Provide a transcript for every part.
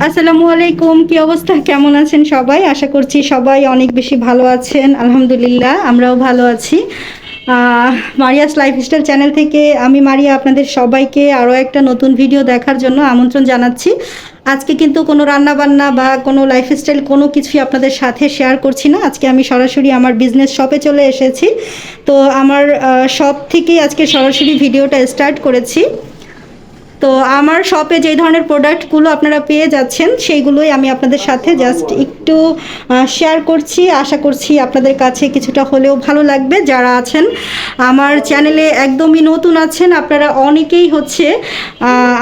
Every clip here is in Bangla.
আসসালামু আলাইকুম, কি অবস্থা, কেমন আছেন সবাই? আশা করছি সবাই অনেক বেশি ভালো আছেন। আলহামদুলিল্লাহ, আমরাও ভালো আছি। মারিয়াস লাইফস্টাইল চ্যানেল থেকে আমি মারিয়া আপনাদের সবাইকে আরও একটা নতুন ভিডিও দেখার জন্য আমন্ত্রণ জানাচ্ছি। আজকে কিন্তু কোনো রান্নাবান্না বা কোনো লাইফস্টাইল কোনো কিছুই আপনাদের সাথে শেয়ার করছি না। আজকে আমি সরাসরি আমার বিজনেস শপে চলে এসেছি। তো আমার শপ থেকেই আজকে সরাসরি ভিডিওটা স্টার্ট করেছি। তো আমার শপে যে ধরনের প্রোডাক্টগুলো আপনারা পেয়ে যাচ্ছেন সেইগুলোই আমি আপনাদের সাথে জাস্ট একটু শেয়ার করছি। আশা করছি আপনাদের কাছে কিছুটা হলেও ভালো লাগবে। যারা আছেন আমার চ্যানেলে একদমই নতুন আছেন, আপনারা অনেকেই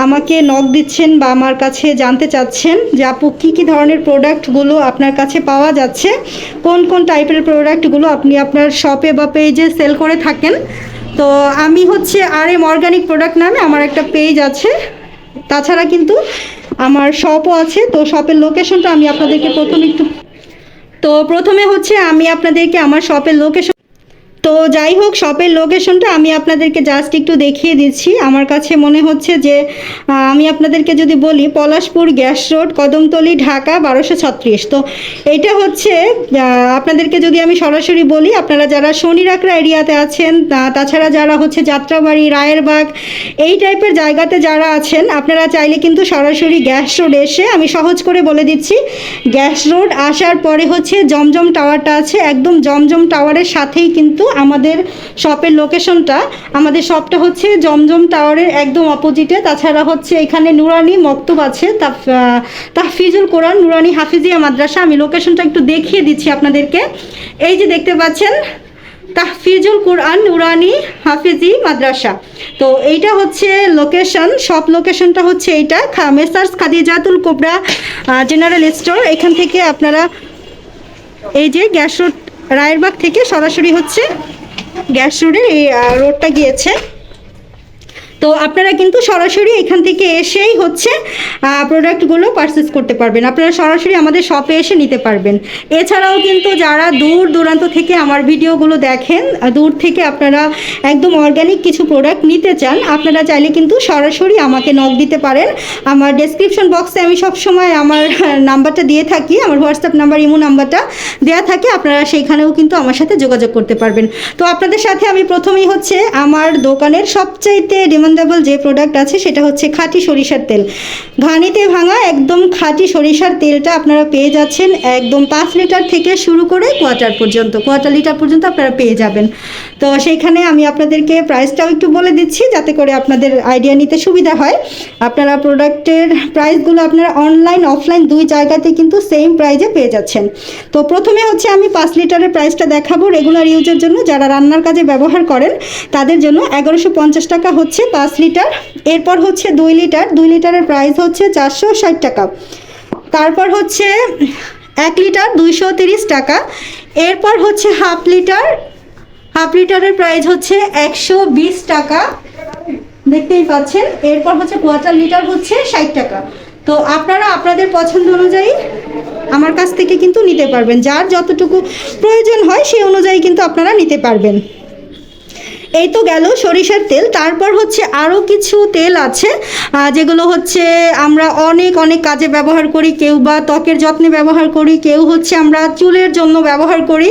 আমাকে নক দিচ্ছেন বা আমার কাছে জানতে চাচ্ছেন যে আপু কী কী ধরনের প্রোডাক্টগুলো আপনার কাছে পাওয়া যাচ্ছে, কোন কোন টাইপের প্রোডাক্টগুলো আপনি আপনার শপে বা পেজে সেল করে থাকেন। তো আমি RM অর্গানিক প্রোডাক্ট নামে আমার একটা পেজ আছে, তাছাড়া কিন্তু আমার শপও আছে। তো শপের লোকেশনটা আমি আপনাদেরকে প্রথমে আমি আপনাদেরকে আমার শপের লোকেশন, তো যাই হোক শপের লোকেশনটা আমি আপনাদেরকে জাস্ট একটু দেখিয়ে দিচ্ছি। আমার কাছে মনে হচ্ছে যে আমি আপনাদেরকে যদি বলি পলাশপুর গ্যাস রোড, কদমতলী, ঢাকা 1236। তো এইটা আপনাদেরকে যদি আমি সরাসরি বলি, আপনারা যারা শনিরাকড়া এরিয়াতে আছেন, তাছাড়া যারা যাত্রাবাড়ি, রায়েরবাগ এই টাইপের জায়গাতে যারা আছেন, আপনারা চাইলে কিন্তু সরাসরি গ্যাস রোড এসে, আমি সহজ করে বলে দিচ্ছি, গ্যাস রোড আসার পরে জমজম টাওয়ারটা আছে, একদম জমজম টাওয়ারের সাথেই কিন্তু আমাদের শপের লোকেশনটা। আমাদের শপটা জমজম টাওয়ারের একদম অপোজিটে। তাছাড়া এখানে নুরানি মক্তব আছে, তাহফিজুল কোরআন নুরানি হাফিজিয়া মাদ্রাসা। আমি লোকেশনটা একটু দেখিয়ে দিচ্ছি আপনাদেরকে। এই যে দেখতে পাচ্ছেন তাহফিজুল কোরআন নুরানি হাফিজি মাদ্রাসা। তো এইটা লোকেশন, শপ লোকেশনটা এইটা মেসার্স খাদিজাতুল কুবরা জেনারেল স্টোর। এখান থেকে আপনারা এই যে গ্যাস রোড, রায়েরবাগ থেকে সরাসরি গ্যাস রোডের এই রোডটা গিয়েছে। তো আপনারা কিন্তু সরাসরি এখান থেকে এসেই প্রোডাক্টগুলো পারচেস করতে পারবেন। আপনারা সরাসরি আমাদের শপে এসে নিতে পারবেন। এছাড়াও কিন্তু যারা দূর দূরান্ত থেকে আমার ভিডিওগুলো দেখেন, দূর থেকে আপনারা একদম অর্গানিক কিছু প্রোডাক্ট নিতে চান, আপনারা চাইলে কিন্তু সরাসরি আমাকে নক দিতে পারেন। আমার ডেসক্রিপশন বক্সে আমি সবসময় আমার নাম্বারটা দিয়ে থাকি, আমার হোয়াটসঅ্যাপ নাম্বার, ইমো নাম্বারটা দেওয়া থাকে, আপনারা সেইখানেও কিন্তু আমার সাথে যোগাযোগ করতে পারবেন। তো আপনাদের সাথে আমি প্রথমেই আমার দোকানের সবচাইতে ডিমান্ডেবল যে প্রোডাক্ট আছে সেটা খাঁটি সরিষার তেল। ঘানিতে ভাঙা একদম খাঁটি সরিষার তেলটা আপনারা পেয়ে যাচ্ছেন একদম 5 লিটার থেকে শুরু করে কোয়ার্টার লিটার পর্যন্ত আপনারা পেয়ে যাবেন। তো সেইখানে আমি আপনাদেরকে প্রাইসটাও একটু বলে দিচ্ছি যাতে করে আপনাদের আইডিয়া নিতে সুবিধা হয়। আপনারা প্রোডাক্টের প্রাইসগুলো আপনারা অনলাইন অফলাইন দুই জায়গাতে কিন্তু সেম প্রাইজে পেয়ে যাচ্ছেন। তো প্রথমে আমি 5 লিটারের প্রাইসটা দেখাবো রেগুলার ইউজের জন্য, যারা রান্নার কাজে ব্যবহার করেন তাদের জন্য 1150 টাকা 5 লিটার। এরপর 2 লিটারের প্রাইস 460 টাকা। তারপর 1 লিটার 230 টাকা। এরপর হাফ লিটারের প্রাইস 120 টাকা, দেখতেই পাচ্ছেন। এরপর কোয়ার্টার লিটার 60 টাকা। তো আপনারা আপনাদের পছন্দ অনুযায়ী আমার কাছ থেকে কিন্তু নিতে পারবেন, যার যতটুকু প্রয়োজন হয় সেই অনুযায়ী কিন্তু আপনারা নিতে পারবেন। এই তো গেল সরিষার তেল। তারপর আরও কিছু তেল আছে যেগুলো আমরা অনেক অনেক কাজে ব্যবহার করি। কেউ বা ত্বকের যত্নে ব্যবহার করি, কেউ আমরা চুলের জন্য ব্যবহার করি,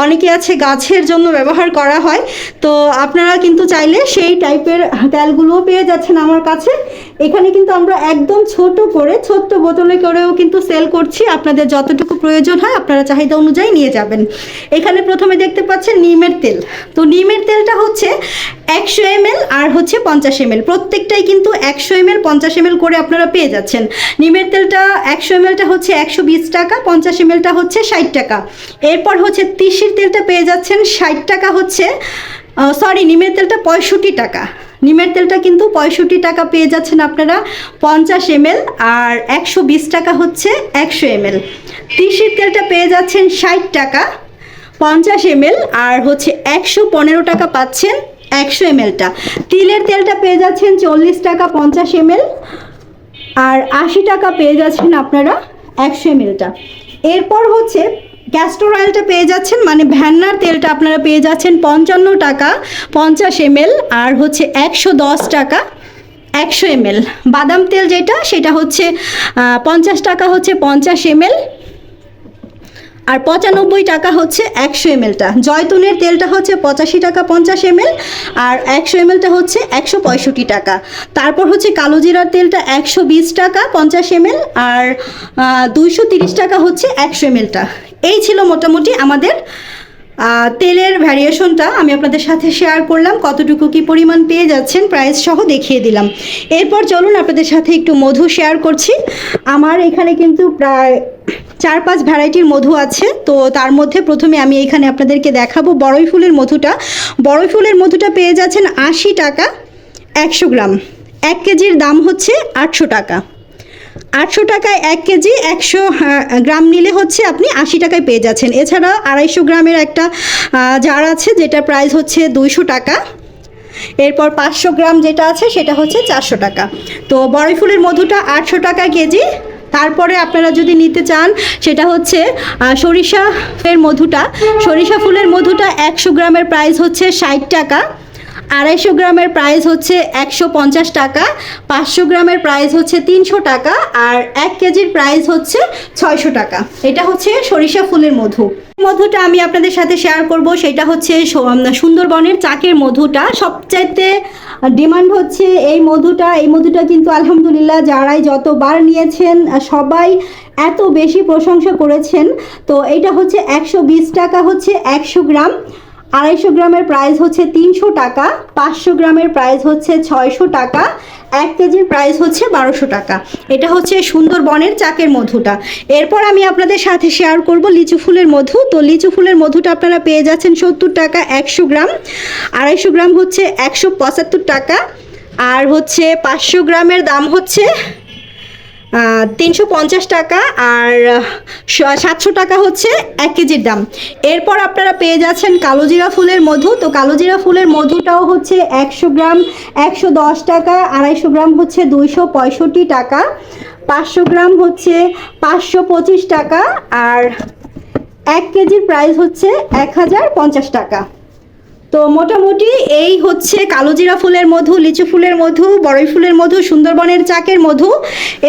অনেকে আছে গাছের জন্য ব্যবহার করা হয়। তো আপনারা কিন্তু চাইলে সেই টাইপের তেলগুলোও পেয়ে যাচ্ছেন আমার কাছে। এখানে কিন্তু আমরা একদম ছোট্ট বোতলে করেও কিন্তু সেল করছি। আপনাদের যতটুকু প্রয়োজন হয় আপনারা চাহিদা অনুযায়ী নিয়ে যাবেন। এখানে প্রথমে দেখতে পাচ্ছেন নিমের তেল। তো নিমের তেলটা 100 ml আর 50 ml, প্রত্যেকটাই কিন্তু 100 ml 50 ml করে আপনারা পেয়ে যাচ্ছেন। নিমের তেলটা 100 mlটা 120 টাকা, 50 mlটা 60 টাকা। এরপর তিসির তেলটা পেয়ে যাচ্ছেন 60 টাকা, নিমের তেলটা 65 টাকা। নিমের তেলটা কিন্তু 65 টাকা পেয়ে যাচ্ছেন আপনারা 50 ml, আর 120 টাকা 100 ml। তিসির তেলটা পেয়ে যাচ্ছেন 60 টাকা 50 ml, আর 115 টাকা পাচ্ছেন 100 mlটা। তিলের তেলটা পেয়ে যাচ্ছেন 40 টাকা 50 ml, আর 80 টাকা পেয়ে যাচ্ছেন আপনারা 100 mlটা। এরপর ক্যাস্টর অয়েলটা পেয়ে যাচ্ছেন, মানে ভ্যান্নার তেলটা আপনারা পেয়ে যাচ্ছেন 55 টাকা 50 ml, আর 110 টাকা 100 ml। বাদাম তেল যেটা সেটা হচ্ছে 50 টাকা হচ্ছে 50 ml, আর 95 টাকা হচ্ছে 100 mlটা। জয়তুনের তেলটা হচ্ছে 85 টাকা 50 ml, আর 100 mlটা হচ্ছে 165 টাকা। তারপর হচ্ছে কালো জিরার তেলটা 120 টাকা 50 ml, আর 230 টাকা হচ্ছে 100 mlটা। এই ছিল মোটামুটি আমাদের তেলের ভ্যারিয়েশনটা। আমি আপনাদের সাথে শেয়ার করলাম কতটুকু কি পরিমাণ পেয়ে যাচ্ছেন, প্রাইস সহ দেখিয়ে দিলাম। এরপর চলুন আপনাদের সাথে একটু মধু শেয়ার করছি। আমার এখানে কিন্তু প্রায় 4-5 ভ্যারাইটির মধু আছে। তো তার মধ্যে প্রথমে আমি এখানে আপনাদেরকে দেখাবো বড়ই ফুলের মধুটা। বড়ই ফুলের মধুটা পেয়ে যাচ্ছেন 80 টাকা 100 গ্রাম। 1 কেজির দাম হচ্ছে 800 টাকা। 800 টাকায় 1 কেজি, 100 গ্রাম নিলে হচ্ছে আপনি 80 টাকায় পেয়ে যাচ্ছেন। এছাড়া 250 গ্রামের একটা জার আছে যেটা প্রাইস হচ্ছে 200 টাকা। এরপর 500 গ্রাম যেটা আছে সেটা হচ্ছে 400 টাকা। তো বড়ই ফুলের মধুটা 800 টাকা কেজি। তারপরে আপনারা যদি নিতে চান সেটা হচ্ছে সরিষা ফুলের মধুটা 100 গ্রামের প্রাইস হচ্ছে 60 টাকা। 250 গ্রামের প্রাইস হচ্ছে 150 টাকা, 500 গ্রামের প্রাইস হচ্ছে 300 টাকা, আর 1 কেজির প্রাইস হচ্ছে 600 টাকা। এটা হচ্ছে সরিষা ফুলের মধু। মধুটা আমি আপনাদের সাথে শেয়ার করব, সেটা হচ্ছে সুন্দরবনের চাকের মধুটা। সবচাইতে ডিমান্ড হচ্ছে এই মধুটা কিন্তু আলহামদুলিল্লাহ যারাই যতবার নিয়েছেন সবাই এত বেশি প্রশংসা করেছেন। তো এটা হচ্ছে 120 টাকা হচ্ছে 100 গ্রাম। 250 গ্রামের প্রাইস হচ্ছে 300 টাকা, 500 গ্রামের প্রাইস হচ্ছে 600 টাকা, 1 কেজির প্রাইস হচ্ছে 1200 টাকা। এটা হচ্ছে সুন্দরবনের চাকের মধুটা। এরপর আমি আপনাদের সাথে শেয়ার করব লিচু ফুলের মধু। তো লিচু ফুলের মধুটা আপনারা পেয়ে যাচ্ছেন 70 টাকা 100 গ্রাম। 250 গ্রাম হচ্ছে 175 টাকা, আর হচ্ছে 500 গ্রামের দাম হচ্ছে 350 টাকা, আর 700 টাকা হচ্ছে 1 কেজির দাম। এরপর আপনারা পেয়ে যাচ্ছেন কালোজিরা ফুলের মধু। তো কালোজিরা ফুলের মধুটাও হচ্ছে 100 গ্রাম 110 টাকা, 250 গ্রাম হচ্ছে 265 টাকা, 500 গ্রাম হচ্ছে 525 টাকা, আর 1 কেজির প্রাইস হচ্ছে 1050 টাকা। তো মোটামুটি এই হচ্ছে কালোজিরা ফুলের মধু, লিচু ফুলের মধু, বড়ই ফুলের মধু, সুন্দরবনের চাকের মধু।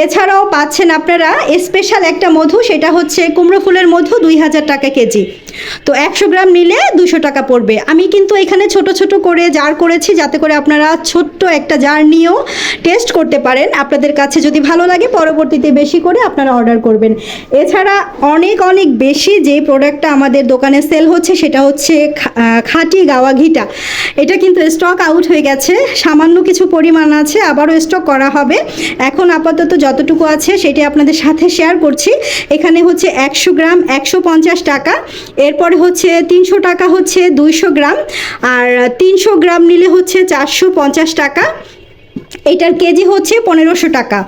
এছাড়াও পাচ্ছেন আপনারা স্পেশাল একটা মধু, সেটা হচ্ছে কুমড়ো ফুলের মধু, 2000 টাকা কেজি। তো 100 গ্রাম নিলে 200 টাকা পড়বে। আমি কিন্তু এখানে ছোট ছোট করে জার করেছি যাতে করে আপনারা ছোট্ট একটা জার নিয়েও টেস্ট করতে পারেন। আপনাদের কাছে যদি ভালো লাগে পরবর্তীতে বেশি করে আপনারা অর্ডার করবেন। এছাড়া অনেক বেশি যে প্রোডাক্টটা আমাদের দোকানে সেল হচ্ছে সেটা হচ্ছে খাঁটি গাওয়া ঘিটা। এটা কিন্তু স্টক আউট হয়ে গেছে, সামান্য কিছু পরিমাণ আছে, আবারও স্টক করা হবে। এখন আপাতত যতটুকু আছে সেটি আপনাদের সাথে শেয়ার করছি। এখানে হচ্ছে 100 গ্রাম 150 টাকা, এরপরে হচ্ছে 300 টাকা হচ্ছে 200 গ্রাম, আর 300 গ্রাম নিলে হচ্ছে 450 টাকা। এটার কেজি হচ্ছে 1500 টাকা।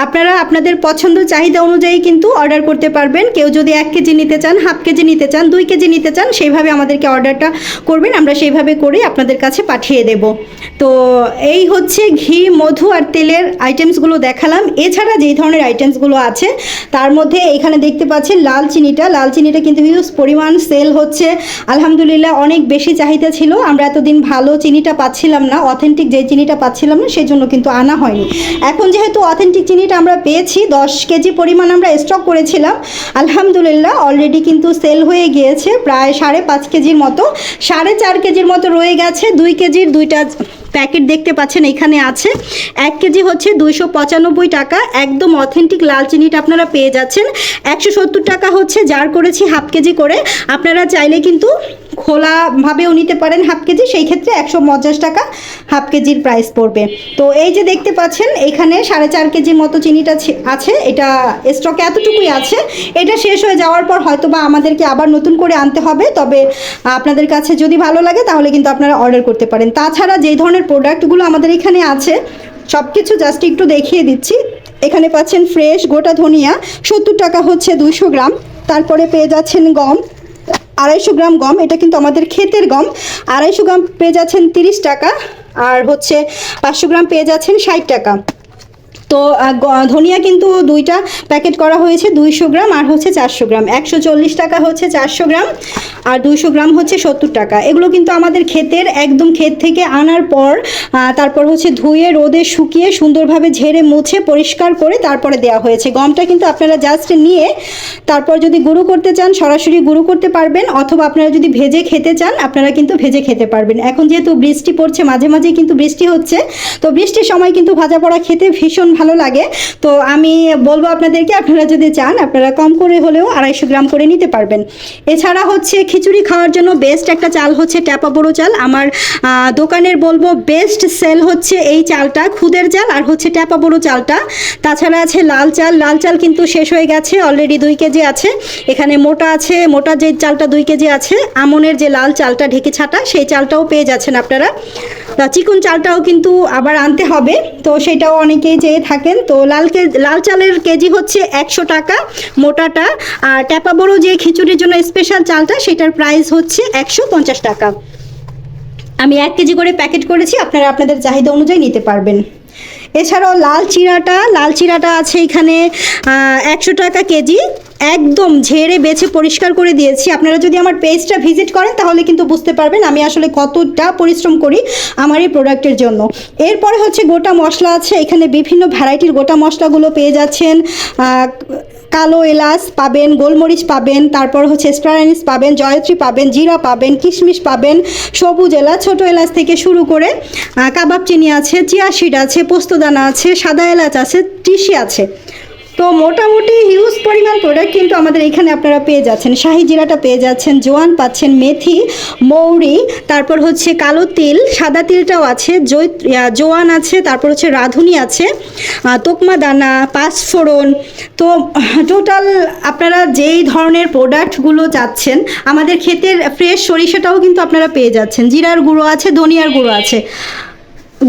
আপনারা আপনাদের পছন্দ চাহিদা অনুযায়ী কিন্তু অর্ডার করতে পারবেন। কেউ যদি 1 কেজি নিতে চান, হাফ কেজি নিতে চান, 2 কেজি নিতে চান, সেইভাবে আমাদেরকে অর্ডারটা করবেন, আমরা সেইভাবে করে আপনাদের কাছে পাঠিয়ে দেব। তো এই হচ্ছে ঘি, মধু আর তেলের আইটেমসগুলো দেখালাম। এছাড়া যেই ধরনের আইটেমসগুলো আছে তার মধ্যে এখানে দেখতে পাচ্ছেন লাল চিনিটা কিন্তু হিউজ পরিমাণ সেল হচ্ছে। আলহামদুলিল্লাহ অনেক বেশি চাহিদা ছিল, আমরা এতদিন ভালো চিনিটা পাচ্ছিলাম না, অথেন্টিক যে চিনিটা পাচ্ছিলাম না, সেই জন্য কিন্তু আনা হয়নি। এখন যেহেতু অথেন্টিক চিনিটা আমরা পেয়েছি, 10 কেজি পরিমাণ আমরা স্টক করেছিলাম, আলহামদুলিল্লাহ অলরেডি কিন্তু সেল হয়ে গিয়েছে প্রায় 5.5 কেজির মতো, 4.5 কেজির মতো রয়ে গেছে। 2 কেজির 2টা প্যাকেট দেখতে পাচ্ছেন এখানে আছে। 1 কেজি হচ্ছে 295 টাকা। একদম অথেন্টিক লাল চিনিটা আপনারা পেয়ে যাচ্ছেন। 170 টাকা হচ্ছে জার করেছি হাফ কেজি করে। আপনারা চাইলে কিন্তু খোলাভাবেও নিতে পারেন হাফ কেজি, সেই ক্ষেত্রে 150 টাকা হাফ কেজির প্রাইস পড়বে। তো এই যে দেখতে পাচ্ছেন এখানে 4.5 কেজির মতো চিনিটা আছে, এটা স্টকে এতটুকুই আছে। এটা শেষ হয়ে যাওয়ার পর হয়তো বা আমাদেরকে আবার নতুন করে আনতে হবে, তবে আপনাদের কাছে যদি ভালো লাগে তাহলে কিন্তু আপনারা অর্ডার করতে পারেন। তাছাড়া যেই ধরনের প্রোডাক্টগুলো আমাদের এখানে আছে সব কিছু জাস্ট একটু দেখিয়ে দিচ্ছি। এখানে পাচ্ছেন ফ্রেশ গোটা ধনিয়া, 70 টাকা হচ্ছে 200 গ্রাম। তারপরে পেয়ে যাচ্ছেন গম, 250 গ্রাম গম, এটা কিন্তু আমাদের ক্ষেতের গম, 250 গ্রাম পেয়ে যাচ্ছেন 30 টাকা, আর হচ্ছে 500 গ্রাম পেয়ে যাচ্ছেন 60 টাকা। তো ধনিয়া কিন্তু দুইটা প্যাকেট করা হয়েছে 200 গ্রাম আর হচ্ছে 400 গ্রাম, 140 টাকা হচ্ছে 400 গ্রাম আর 200 গ্রাম হচ্ছে 70 টাকা। এগুলো কিন্তু আমাদের ক্ষেতের, একদম ক্ষেত থেকে আনার পর তারপর হচ্ছে ধুয়ে রোদে শুকিয়ে সুন্দরভাবে ঝেড়ে মুছে পরিষ্কার করে তারপরে দেওয়া হয়েছে। গমটা কিন্তু আপনারা জাস্ট নিয়ে তারপর যদি গুঁড়ো করতে চান সরাসরি গুঁড়ো করতে পারবেন, অথবা আপনারা যদি ভেজে খেতে চান আপনারা কিন্তু ভেজে খেতে পারবেন। এখন যেহেতু বৃষ্টি পড়ছে, মাঝে মাঝে কিন্তু বৃষ্টি হচ্ছে, তো বৃষ্টির সময় কিন্তু ভাজা পোড়া খেতে ভীষণ ভালো লাগে। তো আমি বলবো আপনাদেরকে, আপনারা যদি চান আপনারা কম করে হলেও 250 গ্রাম করে নিতে পারবেন। এছাড়া হচ্ছে খিচুড়ি খাওয়ার জন্য বেস্ট একটা চাল হচ্ছে ট্যাপা বড়ো চাল। আমার দোকানের বলবো বেস্ট সেল হচ্ছে এই চালটা, খুদের চাল আর হচ্ছে ট্যাপা বড়ো চালটা। তাছাড়া আছে লাল চাল, লাল চাল কিন্তু শেষ হয়ে গেছে, অলরেডি 2 কেজি আছে। এখানে মোটা আছে, মোটা যে চালটা 2 কেজি আছে। আমনের যে লাল চালটা ঢেকে ছাটা সেই চালটাও পেয়ে যাচ্ছেন আপনারা। চিকন চালটাও কিন্তু আবার আনতে হবে, তো সেটাও অনেকেই চেয়ে থাকেন। তো লাল চালের কেজি হচ্ছে 100 টাকা মোটাটা, আর ট্যাপা বড়ো যে খিচুড়ির জন্য স্পেশাল চালটা সেটার প্রাইস হচ্ছে 150 টাকা। আমি 1 কেজি করে প্যাকেট করেছি, আপনারা আপনাদের চাহিদা অনুযায়ী নিতে পারবেন। এছাড়াও লাল চিরাটা আছে এখানে 100 টাকা কেজি, একদম ঝেড়ে বেছে পরিষ্কার করে দিয়েছি। আপনারা যদি আমার পেজটা ভিজিট করেন তাহলে কিন্তু বুঝতে পারবেন আমি আসলে কতটা পরিশ্রম করি আমার এই প্রোডাক্টের জন্য। এরপরে হচ্ছে গোটা মশলা আছে, এখানে বিভিন্ন ভ্যারাইটির গোটা মশলাগুলো পেয়ে যাচ্ছেন। কালো এলাচ পাবেন, গোলমরিচ পাবেন, তারপর হচ্ছে স্টার অ্যানিস পাবেন, জয়ত্রী পাবেন, জিরা পাবেন, কিশমিশ পাবেন, সবুজ এলাচ, ছোটো এলাচ থেকে শুরু করে কাবাব চিনি আছে, চিয়া সিড আছে, পোস্তদানা আছে, সাদা এলাচ আছে, তিসি আছে। তো মোটামুটি হিউজ পরিমাণ প্রোডাক্ট কিন্তু আমাদের এখানে আপনারা পেয়ে যাচ্ছেন। শাহি জিরাটা পেয়ে যাচ্ছেন, জোয়ান পাচ্ছেন, মেথি, মৌরি, তারপর হচ্ছে কালো তিল, সাদা তিলটাও আছে, জোয়ান আছে, তারপর হচ্ছে রাঁধুনি আছে, তোকমা দানা, পাঁচফোড়ন। তো টোটাল আপনারা যেই ধরনের প্রোডাক্টগুলো চাচ্ছেন, আমাদের ক্ষেতের ফ্রেশ সরিষাটাও কিন্তু আপনারা পেয়ে যাচ্ছেন। জিরার গুঁড়ো আছে, ধনিয়ার গুঁড়ো আছে,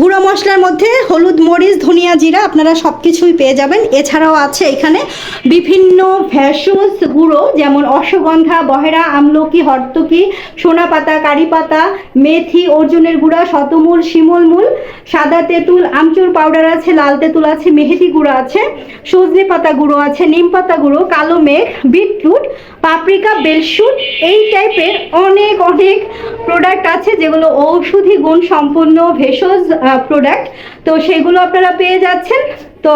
গুঁড়ো মশলার মধ্যে হলুদ, মরিচ, ধনিয়া, জিরা আপনারা সব কিছুই পেয়ে যাবেন। এছাড়াও আছে এখানে বিভিন্ন ভেষজ গুঁড়ো, যেমন অশ্বগন্ধা, বহেরা, আমলকি, হর্তকি, সোনা পাতা, কারি পাতা, মেথি, অর্জুনের গুঁড়া, শতমূল, শিমুল মূল, সাদা তেঁতুল, আমচুর পাউডার আছে, লাল তেঁতুল আছে, মেহেদি গুঁড়ো আছে, সজনে পাতা গুঁড়ো আছে, নিম পাতা গুঁড়ো, কালো মেঘ, বিটরুট, পাপরিকা, বেলশুট, এই টাইপের অনেক অনেক প্রোডাক্ট আছে যেগুলো ঔষধি গুণ সম্পন্ন ভেষজ প্রোডাক্ট। তো সেগুলো আপনারা পেয়ে যাচ্ছেন। তো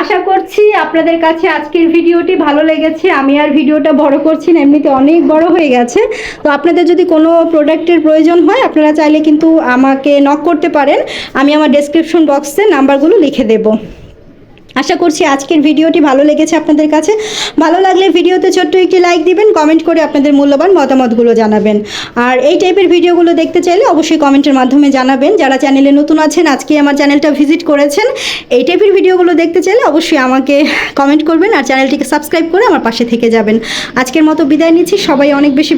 আশা করছি আপনাদের কাছে আজকের ভিডিওটি ভালো লেগেছে। আমি আর ভিডিওটা বড় করছি না, এমনিতে অনেক বড় হয়ে গেছে। তো আপনাদের যদি কোনো প্রোডাক্টের প্রয়োজন হয় আপনারা চাইলে কিন্তু আমাকে নক করতে পারেন, আমি আমার ডেসক্রিপশন বক্সে নাম্বারগুলো লিখে দেবো। আশা করছি আজকের ভিডিওটি ভালো লেগেছে আপনাদের কাছে। ভালো লাগলে ভিডিওতে ছোট্ট একটি লাইক দিবেন, কমেন্ট করে আপনাদের মূল্যবান মতামতগুলো জানাবেন। আর এই টাইপের ভিডিওগুলো দেখতে চাইলে অবশ্যই কমেন্টের মাধ্যমে জানাবেন। যারা চ্যানেলে নতুন আছেন, আজকে আমার চ্যানেলটা ভিজিট করেছেন, এই টাইপের ভিডিওগুলো দেখতে চাইলে অবশ্যই আমাকে কমেন্ট করবেন আর চ্যানেলটিকে সাবস্ক্রাইব করে আমার পাশে থেকে যাবেন। আজকের মতো বিদায় নিচ্ছি, সবাই অনেক বেশি